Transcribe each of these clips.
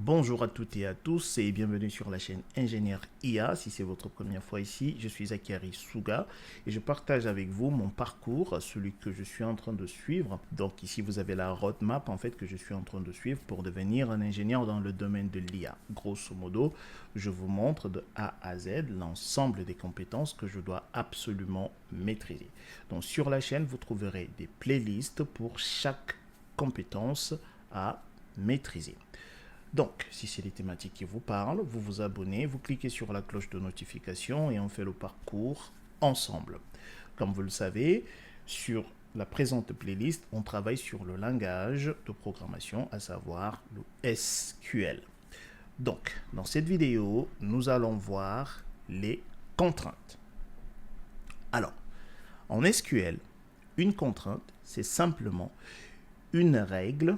Bonjour à toutes et à tous et bienvenue sur la chaîne Ingénieur IA. Si c'est votre première fois ici, je suis Akari Suga et je partage avec vous mon parcours, celui que je suis en train de suivre. Donc ici vous avez la roadmap en fait que je suis en train de suivre pour devenir un ingénieur dans le domaine de l'IA. Grosso modo, je vous montre de A à Z l'ensemble des compétences que je dois absolument maîtriser. Donc sur la chaîne, vous trouverez des playlists pour chaque compétence à maîtriser. Donc, si c'est les thématiques qui vous parlent, vous vous abonnez, vous cliquez sur la cloche de notification et on fait le parcours ensemble. Comme vous le savez, sur la présente playlist, on travaille sur le langage de programmation, à savoir le SQL. Donc, dans cette vidéo, nous allons voir les contraintes. Alors, en SQL, une contrainte, c'est simplement une règle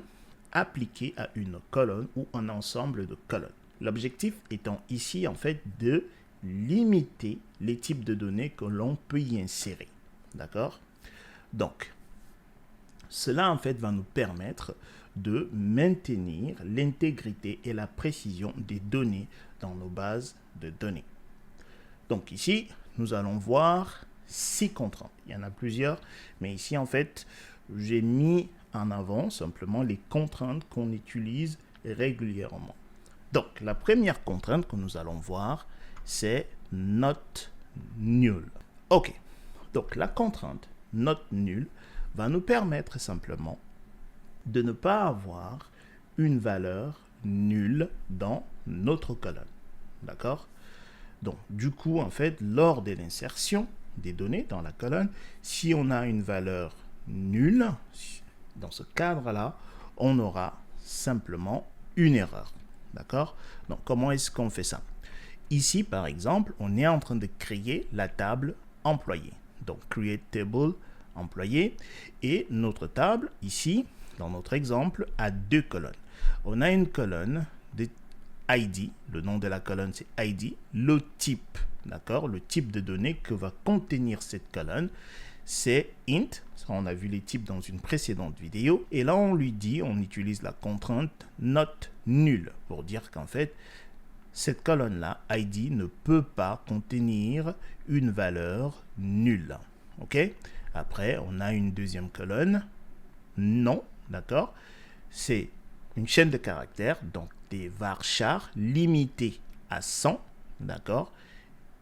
appliquée à une colonne ou un ensemble de colonnes. L'objectif étant ici en fait de limiter les types de données que l'on peut y insérer. D'accord? Donc, cela en fait va nous permettre de maintenir l'intégrité et la précision des données dans nos bases de données. Donc ici, nous allons voir 6 contraintes. Il y en a plusieurs, mais ici en fait, j'ai mis en avant simplement les contraintes qu'on utilise régulièrement. Donc, la première contrainte que nous allons voir, c'est not null. Ok, donc la contrainte not null va nous permettre simplement de ne pas avoir une valeur nulle dans notre colonne. D'accord? Donc, du coup, en fait, lors de l'insertion des données dans la colonne, si on a une valeur nulle, dans ce cadre-là, on aura simplement une erreur. D'accord? Donc, comment est-ce qu'on fait ça? Ici, par exemple, on est en train de créer la table employé. Donc, create table employé. Et notre table, ici, dans notre exemple, a 2 colonnes. On a une colonne de ID. Le nom de la colonne, c'est ID. Le type, d'accord? Le type de données que va contenir cette colonne, c'est int. On a vu les types dans une précédente vidéo. Et là, on lui dit, on utilise la contrainte not null pour dire qu'en fait, cette colonne-là, ID, ne peut pas contenir une valeur nulle. OK? Après, on a une deuxième colonne, non, d'accord? C'est une chaîne de caractères, donc des varchar limités à 100, d'accord?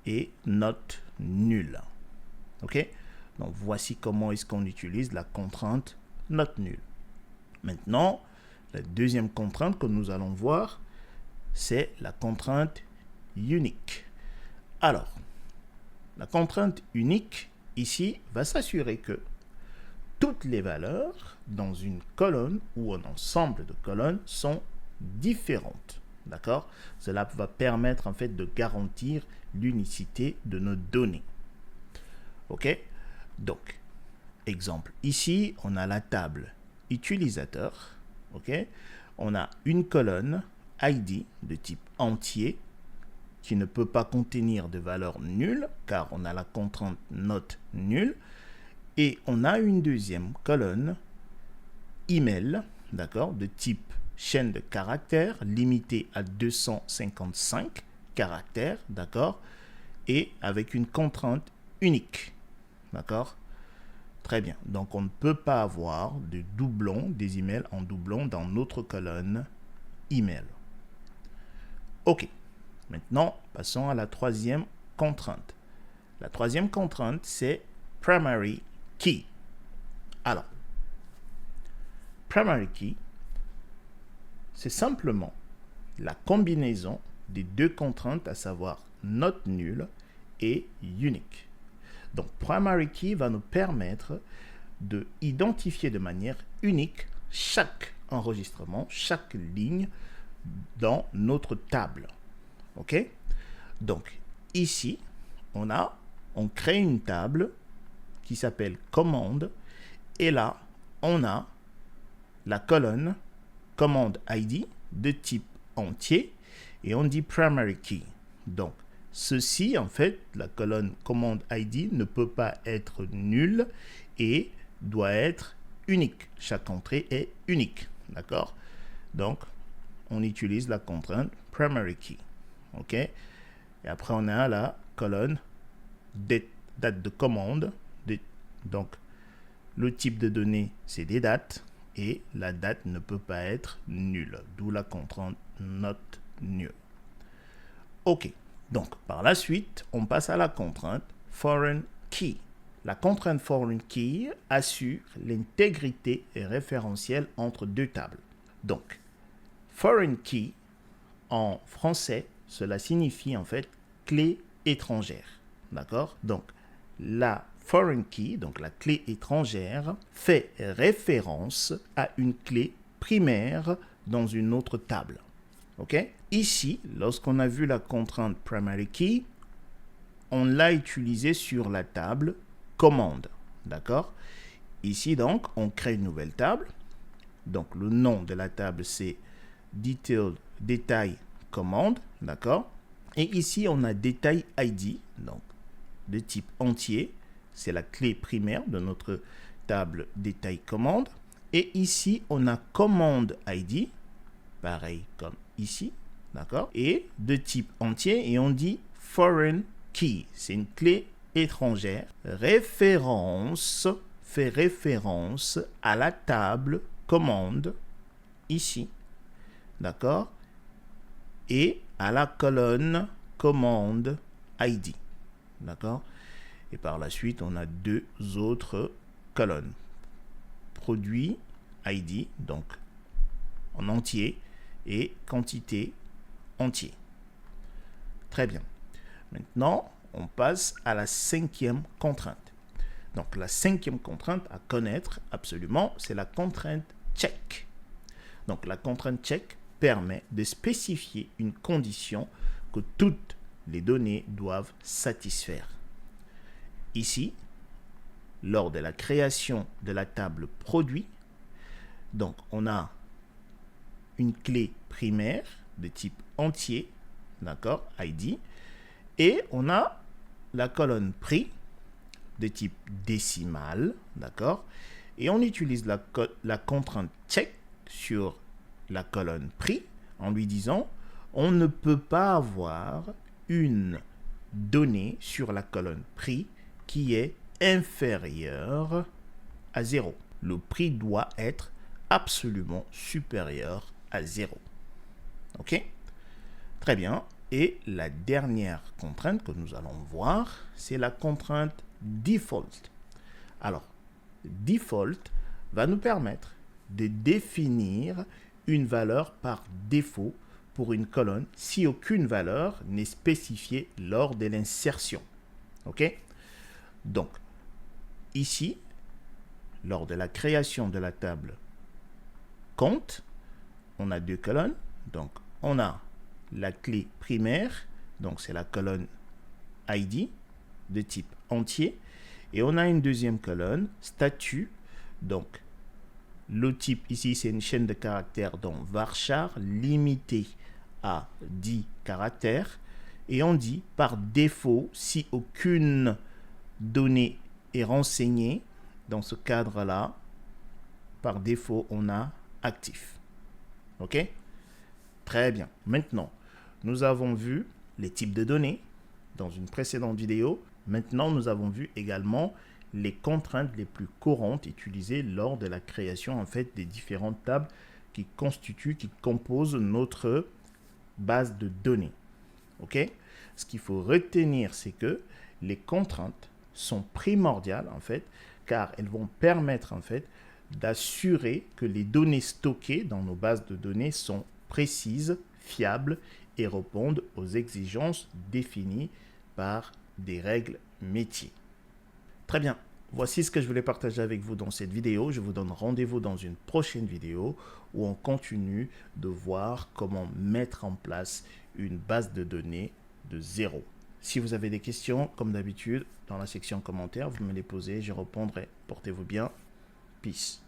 Et not null. OK? Donc, voici comment est-ce qu'on utilise la contrainte not null. Maintenant, la deuxième contrainte que nous allons voir, c'est la contrainte unique. Alors, la contrainte unique, ici, va s'assurer que toutes les valeurs dans une colonne ou un ensemble de colonnes sont différentes. D'accord? Cela va permettre en fait de garantir l'unicité de nos données. OK? Donc, exemple, ici, on a la table utilisateur, ok? On a une colonne ID de type entier qui ne peut pas contenir de valeur nulle car on a la contrainte not null. Et on a une deuxième colonne email, d'accord, de type chaîne de caractères limitée à 255 caractères, d'accord, et avec une contrainte unique. D'accord? Très bien. Donc, on ne peut pas avoir de doublons, des emails en doublon dans notre colonne email. OK. Maintenant, passons à la troisième contrainte. La troisième contrainte, c'est primary key. Alors, primary key, c'est simplement la combinaison des 2 contraintes, à savoir not null et unique. Donc, primary key va nous permettre de identifier de manière unique chaque enregistrement, chaque ligne dans notre table. OK? Donc, ici, on crée une table qui s'appelle commande et là, on a la colonne commande ID de type entier et on dit primary key. Donc, ceci, en fait, la colonne commande ID ne peut pas être nulle et doit être unique. Chaque entrée est unique. D'accord? Donc, on utilise la contrainte primary key. OK? Et après, on a la colonne date de commande. Donc, le type de données, c'est des dates. Et la date ne peut pas être nulle. D'où la contrainte not null. OK. Donc, par la suite, on passe à la contrainte foreign key. La contrainte foreign key assure l'intégrité référentielle entre deux tables. Donc, foreign key, en français, cela signifie en fait clé étrangère. D'accord? Donc, la foreign key, donc la clé étrangère, fait référence à une clé primaire dans une autre table. OK? Ici, lorsqu'on a vu la contrainte primary key, on l'a utilisée sur la table commande. D'accord? Ici, donc, on crée une nouvelle table. Donc, le nom de la table, c'est détail commande. D'accord? Et ici, on a détail ID, donc de type entier. C'est la clé primaire de notre table détail commande. Et ici, on a commande ID, pareil comme ici, d'accord? Et de type entier, et on dit foreign key. C'est une clé étrangère. Fait référence à la table commande, ici, d'accord? Et à la colonne commande ID, d'accord? Et par la suite, on a deux autres colonnes. Produit ID, donc en entier, et quantité entier. Très bien. Maintenant, on passe à la cinquième contrainte. Donc, la cinquième contrainte à connaître absolument, c'est la contrainte check. Donc, la contrainte check permet de spécifier une condition que toutes les données doivent satisfaire. Ici, lors de la création de la table produit, donc on a une clé primaire de type entier, d'accord, ID, et on a la colonne prix de type décimal, d'accord, et on utilise la contrainte check sur la colonne prix en lui disant on ne peut pas avoir une donnée sur la colonne prix qui est inférieur à 0. Le prix doit être absolument supérieur à 0. OK? Très bien. Et la dernière contrainte que nous allons voir, c'est la contrainte default. Alors, default va nous permettre de définir une valeur par défaut pour une colonne si aucune valeur n'est spécifiée lors de l'insertion. OK? Donc, ici, lors de la création de la table compte, on a deux colonnes. Donc, on a la clé primaire, donc c'est la colonne ID de type entier. Et on a une deuxième colonne, statut. Donc, le type ici, c'est une chaîne de caractères dont varchar limité à 10 caractères. Et on dit par défaut, si aucune donnée est renseignée, dans ce cadre-là, par défaut, on a actif. OK? Très bien. Maintenant, nous avons vu les types de données dans une précédente vidéo. Maintenant, nous avons vu également les contraintes les plus courantes utilisées lors de la création en fait des différentes tables qui composent notre base de données. OK? Ce qu'il faut retenir, c'est que les contraintes sont primordiales en fait, car elles vont permettre en fait d'assurer que les données stockées dans nos bases de données sont précises, fiables et répondent aux exigences définies par des règles métiers. Très bien, voici ce que je voulais partager avec vous dans cette vidéo. Je vous donne rendez-vous dans une prochaine vidéo où on continue de voir comment mettre en place une base de données de zéro. Si vous avez des questions, comme d'habitude, dans la section commentaires, vous me les posez, je répondrai. Portez-vous bien. Peace.